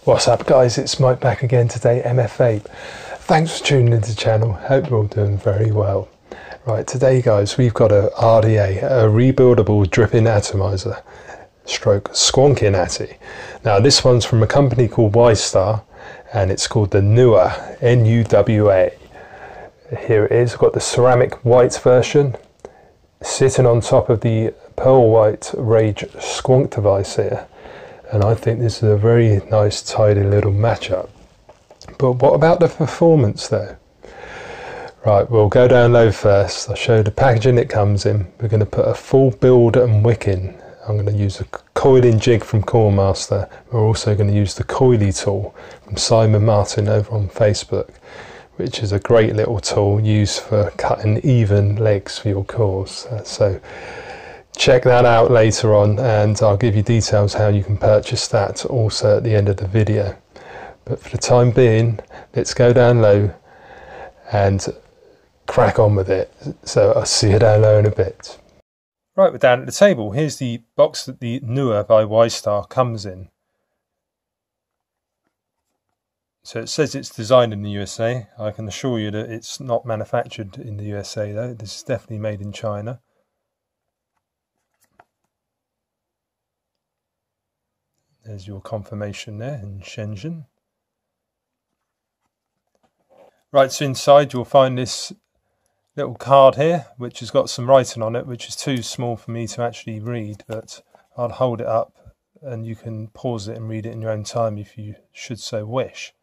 What's up guys, it's Mike back again today, MF Vape. Thanks for tuning into the channel, hope you're all doing very well. Right, today guys, we've got a RDA, a rebuildable drip-in atomizer, stroke squonking atty. Now this one's from a company called YStar, and it's called the Nuwa, N-U-W-A. Here it is, I've got the ceramic white version, sitting on top of the pearl white Rage squonk device here. And I think this is a very nice tidy little matchup. But what about the performance though? Right, we'll go down low first. I'll show you the packaging it comes in. We're going to put a full build and wicking. I'm going to use a coiling jig from Coilmaster. We're also going to use the Coily tool from Simon Martin over on Facebook, which is a great little tool used for cutting even legs for your coils. So check that out later on, and I'll give you details how you can purchase that also at the end of the video. But for the time being, let's go down low and crack on with it. So I'll see you down low in a bit. Right, we're down at the table. Here's the box that the Nuwa by YStar comes in. So it says it's designed in the USA. I can assure you that it's not manufactured in the USA though. This is definitely made in China. There's your confirmation there in Shenzhen. Right, so inside you'll find this little card here, which has got some writing on it, which is too small for me to actually read, but I'll hold it up and you can pause it and read it in your own time if you should so wish.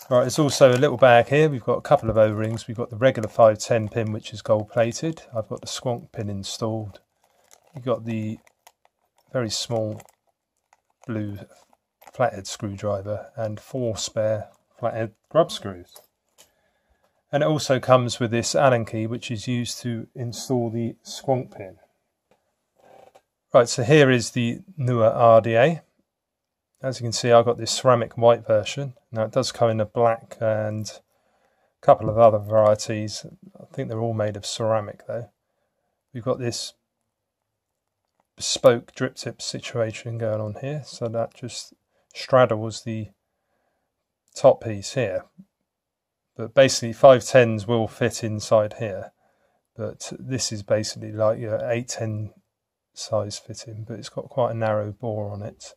Right, there's also a little bag here. We've got a couple of O-rings. We've got the regular 510 pin, which is gold plated. I've got the squonk pin installed. You've got the very small blue flathead screwdriver and 4 spare flathead grub screws. And it also comes with this Allen key, which is used to install the squonk pin. Right, so here is the Nuwa RDA. As you can see, I've got this ceramic white version. Now it does come in a black and a couple of other varieties. I think they're all made of ceramic though. We've got this bespoke drip tip situation going on here, so that just straddles the top piece here, but basically 510s will fit inside here, but this is basically like your 810 size fitting, but it's got quite a narrow bore on it,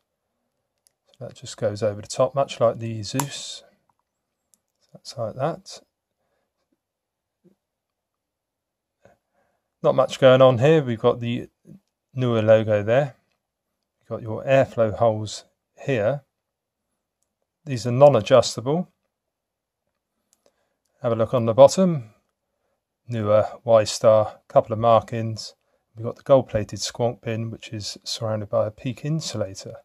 so that just goes over the top, much like the Zeus. That's like that. Not much going on here. We've got the Nuwa logo there. You've got your airflow holes here. These are non-adjustable. Have a look on the bottom. Nuwa, YStar, couple of markings. We've got the gold-plated squonk pin, which is surrounded by a peak insulator.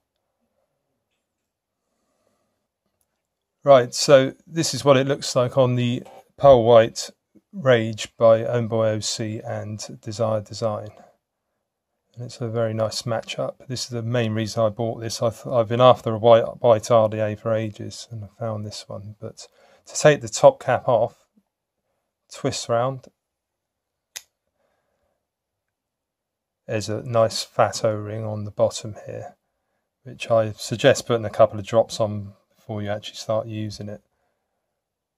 Right, so this is what it looks like on the pearl white Rage by Homeboy OC and Desire Design. And it's a very nice matchup. This is the main reason I bought this. I've been after a white RDA for ages, and I found this one. But to take the top cap off, twist round, there's a nice fat O-ring on the bottom here, which I suggest putting a couple of drops on before you actually start using it.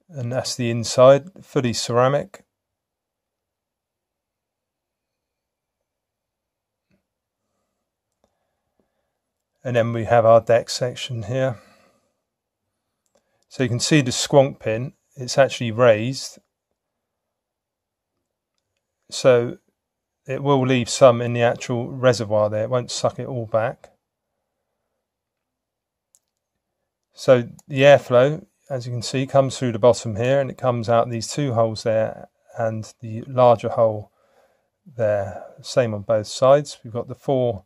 And that's the inside, fully ceramic. And then we have our deck section here. So you can see the squonk pin, it's actually raised. So it will leave some in the actual reservoir there, it won't suck it all back. So the airflow, as you can see, comes through the bottom here, and it comes out these 2 holes there and the larger hole there. Same on both sides. We've got the 4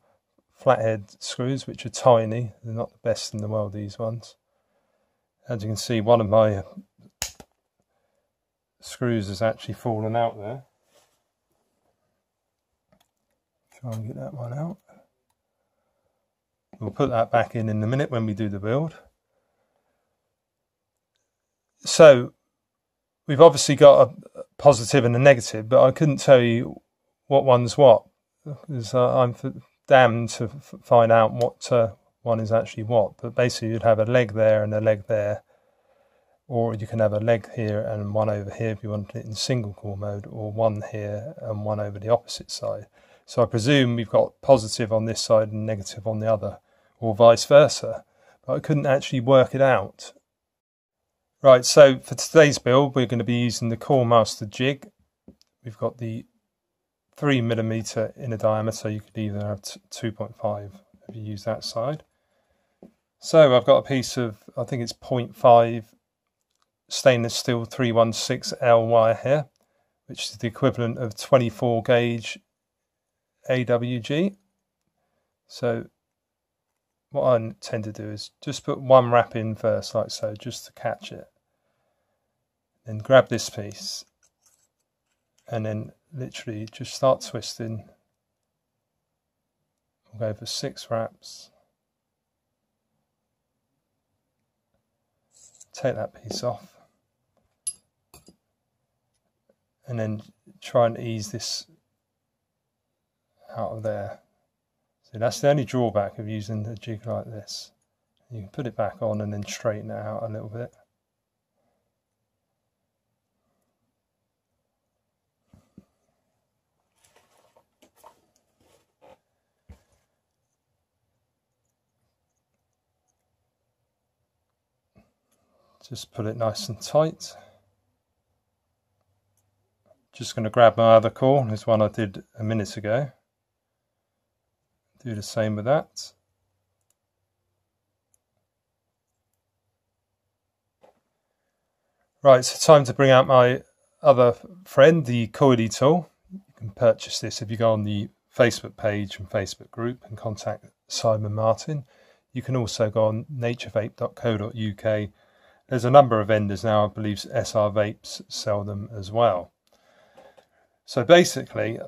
flathead screws, which are tiny. They're not the best in the world, these ones. As you can see, one of my screws has actually fallen out there. Try and get that one out. We'll put that back in a minute when we do the build. So we've obviously got a positive and a negative, but I couldn't tell you what one's what, because I'm damned to find out one is actually what, but basically you'd have a leg there and a leg there, or you can have a leg here and one over here if you wanted it in single coil mode, or one here and one over the opposite side. So I presume we've got positive on this side and negative on the other, or vice versa, but I couldn't actually work it out. Right, so for today's build we're going to be using the Coil Master jig. We've got the 3mm inner diameter. You could either have 2.5 if you use that side. So I've got a piece of, I think it's 0.5 stainless steel 316L wire here, which is the equivalent of 24 gauge AWG. So what I tend to do is just put one wrap in first, like so, just to catch it. Then grab this piece and then literally just start twisting. We'll go for 6 wraps. Take that piece off. And then try and ease this out of there. So that's the only drawback of using a jig like this. You can put it back on and then straighten it out a little bit. Just put it nice and tight. Just going to grab my other coil, this one I did a minute ago. Do the same with that. Right, so time to bring out my other friend, the Coily tool. You can purchase this if you go on the Facebook page and Facebook group and contact Simon Martin. You can also go on naturevape.co.uk. There's a number of vendors now, I believe YStar Vapes sell them as well. So basically,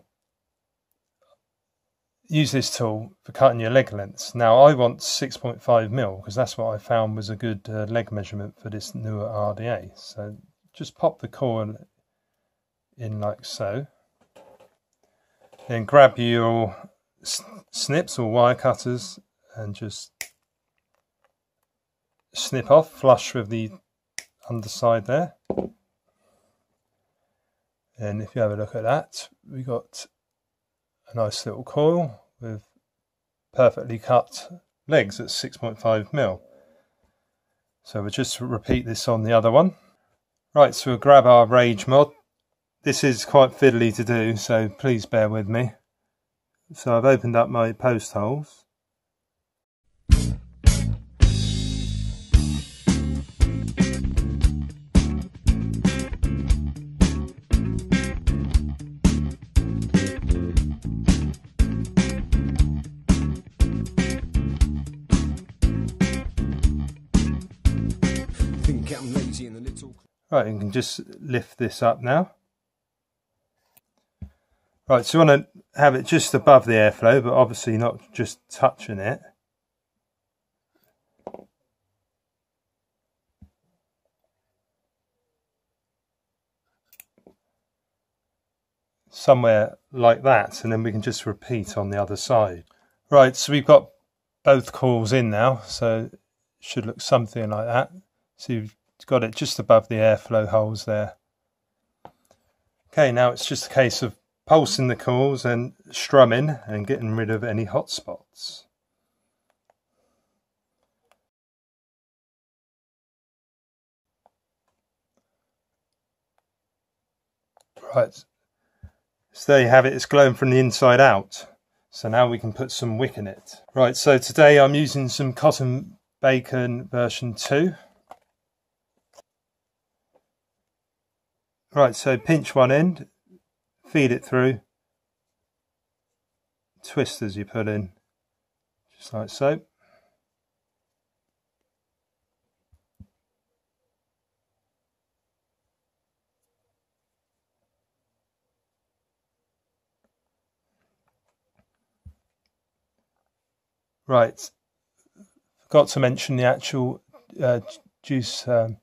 use this tool for cutting your leg lengths. Now I want 6.5mm because that's what I found was a good leg measurement for this Nuwa RDA. So just pop the coil in like so. Then grab your snips or wire cutters and just snip off flush with the underside there. And if you have a look at that, we got a nice little coil with perfectly cut legs at 6.5mm. So we'll just repeat this on the other one. Right, so we'll grab our Rage mod. This is quite fiddly to do, so please bear with me. So I've opened up my post holes. Right, you can just lift this up now. Right, so you want to have it just above the airflow, but obviously not just touching it. Somewhere like that, and then we can just repeat on the other side. Right, so we've got both coils in now, so it should look something like that. So you've got it just above the airflow holes there. Okay, now it's just a case of pulsing the coils and strumming and getting rid of any hot spots. Right, so there you have it, it's glowing from the inside out. So now we can put some wick in it. Right, so today I'm using some cotton bacon version 2. Right, so pinch one end, feed it through, twist as you put in, just like so. Right, forgot to mention the actual juice well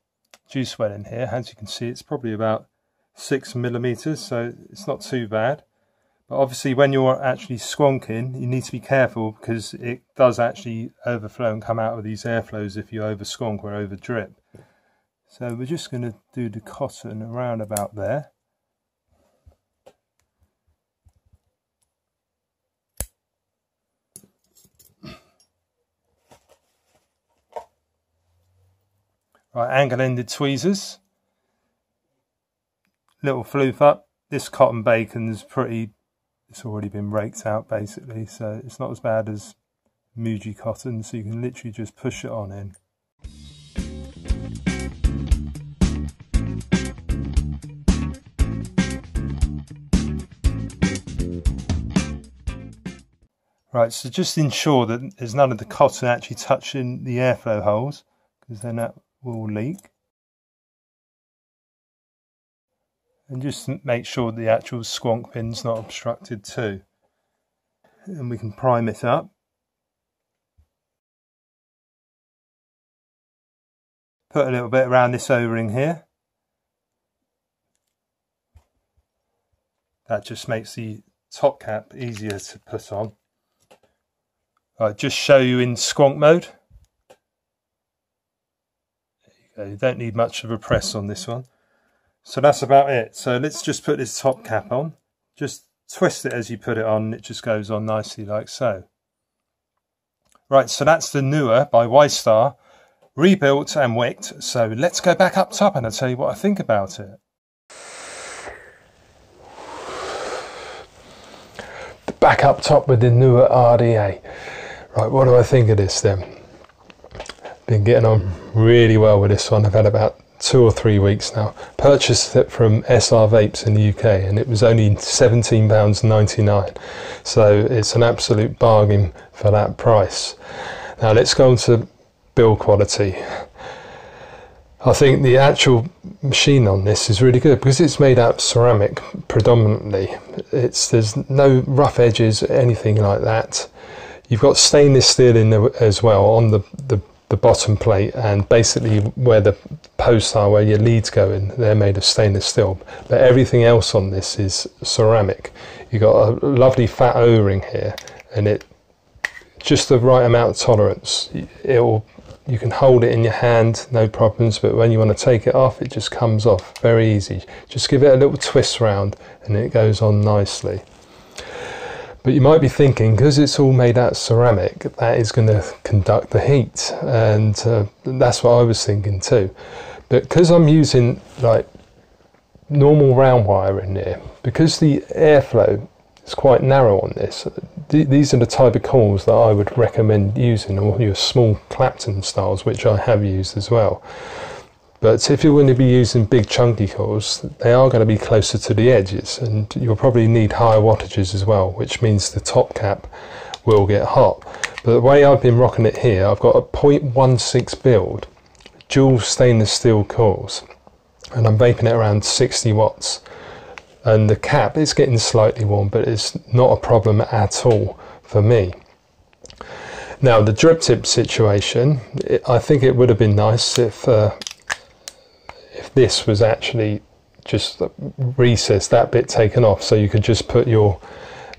in here. As you can see, it's probably about 6mm, so it's not too bad. But obviously when you're actually squonking, you need to be careful because it does actually overflow and come out of these airflows if you over squonk or over drip. So we're just going to do the cotton around about there. Right, angle-ended tweezers. Little floof up. This cotton bacon's it's already been raked out basically, so it's not as bad as Muji cotton, so you can literally just push it on in. Right, so just ensure that there's none of the cotton actually touching the airflow holes, because then that will leak. And just make sure the actual squonk pin's not obstructed too. And we can prime it up. Put a little bit around this O-ring here. That just makes the top cap easier to put on. Right, just show you in squonk mode. There you go, you don't need much of a press on this one. So that's about it. So let's just put this top cap on. Just twist it as you put it on. It just goes on nicely like so. Right, so that's the Nuwa by YStar, rebuilt and wicked. So let's go back up top and I'll tell you what I think about it. Back up top with the Nuwa RDA. Right, what do I think of this then? Been getting on really well with this one. I've had about 2 or 3 weeks now. Purchased it from YStar Vapes in the UK and it was only £17.99, so it's an absolute bargain for that price. Now let's go on to build quality. I think the actual machine on this is really good because it's made out of ceramic predominantly. There's no rough edges, anything like that. You've got stainless steel in there as well on the bottom plate, and basically where the posts are, where your leads go in, they're made of stainless steel. But everything else on this is ceramic. You've got a lovely fat O-ring here, and it just the right amount of tolerance. You can hold it in your hand, no problems, but when you want to take it off, it just comes off very easy. Just give it a little twist round and it goes on nicely. But you might be thinking, because it's all made out of ceramic, that is going to conduct the heat, and that's what I was thinking too. But because I'm using like normal round wire in there, because the airflow is quite narrow on this, these are the type of coils that I would recommend using, or your small Clapton styles, which I have used as well. But if you're going to be using big chunky coils, they are going to be closer to the edges, and you'll probably need higher wattages as well, which means the top cap will get hot. But the way I've been rocking it here, I've got a 0.16 build, dual stainless steel coils, and I'm vaping it around 60 watts. And the cap is getting slightly warm, but it's not a problem at all for me. Now the drip tip situation, I think it would have been nice if this was actually just recessed, that bit taken off, so you could just put your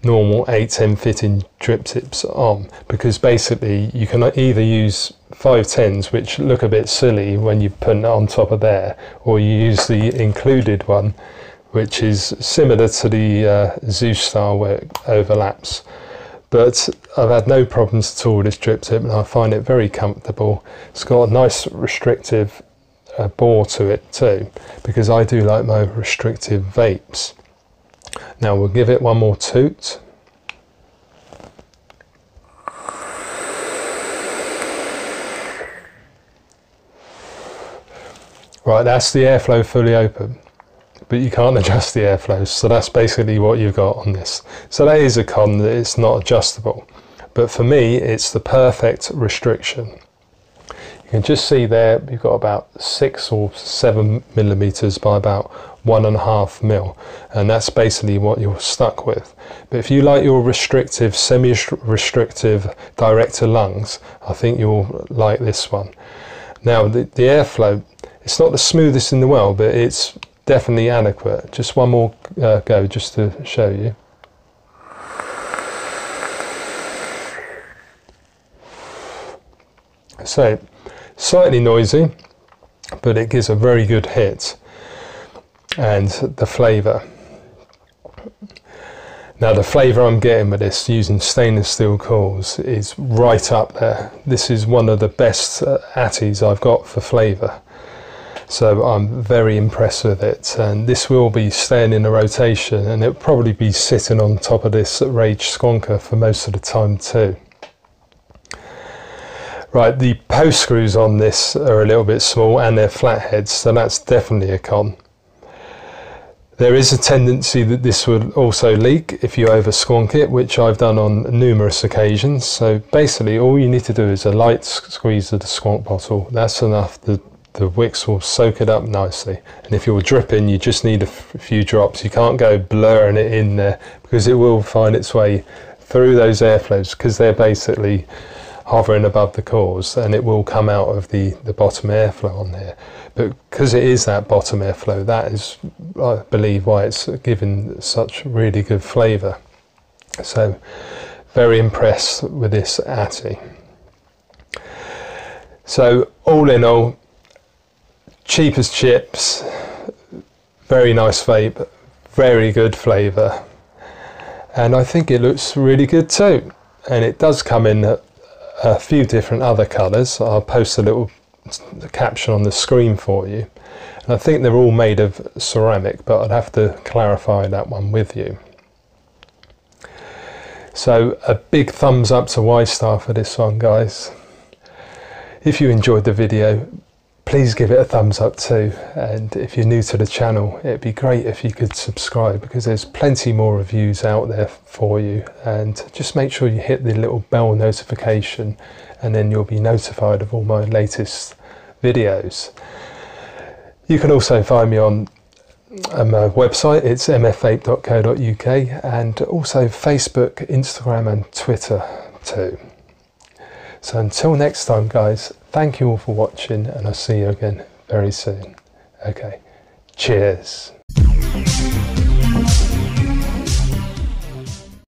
normal 810 fitting drip tips on, because basically you can either use 510s, which look a bit silly when you put it on top of there, or you use the included one, which is similar to the Zeus style where it overlaps. But I've had no problems at all with this drip tip, and I find it very comfortable. It's got a nice restrictive bore to it too, because I do like my restrictive vapes. Now we'll give it one more toot. Right, that's the airflow fully open, but you can't adjust the airflow, so that's basically what you've got on this. So that is a con, that it's not adjustable, but for me it's the perfect restriction. You can just see there you've got about 6 or 7 millimeters by about 1.5 mil, and that's basically what you're stuck with. But if you like your restrictive, semi-restrictive direct to lungs, I think you'll like this one. Now the airflow, it's not the smoothest in the world, but it's definitely adequate. Just one more go just to show you. So slightly noisy, but it gives a very good hit. And the flavour. Now the flavour I'm getting with this, using stainless steel coils, is right up there. This is one of the best Atties I've got for flavour. So I'm very impressed with it, and this will be staying in the rotation, and it'll probably be sitting on top of this Rage Squonker for most of the time too. Right, the post screws on this are a little bit small and they're flatheads, so that's definitely a con. There is a tendency that this would also leak if you over squonk it, which I've done on numerous occasions. So basically all you need to do is a light squeeze of the squonk bottle. That's enough. The wicks will soak it up nicely. And if you're dripping, you just need a few drops. You can't go blurring it in there, because it will find its way through those airflows, because they're basically hovering above the cores, and it will come out of the bottom airflow on there. But because it is that bottom airflow, that is, I believe, why it's given such really good flavour. So very impressed with this Atty. So all in all, cheap as chips, very nice vape, very good flavour, and I think it looks really good too. And it does come in a few different other colours. I'll post a little caption on the screen for you. And I think they're all made of ceramic, but I'd have to clarify that one with you. So a big thumbs up to YStar for this one, guys. If you enjoyed the video, please give it a thumbs up too, and if you're new to the channel, it'd be great if you could subscribe, because there's plenty more reviews out there for you. And just make sure you hit the little bell notification, and then you'll be notified of all my latest videos. You can also find me on my website, it's mfvape.co.uk, and also Facebook, Instagram and Twitter too. So until next time, guys, thank you all for watching, and I'll see you again very soon. Okay, cheers.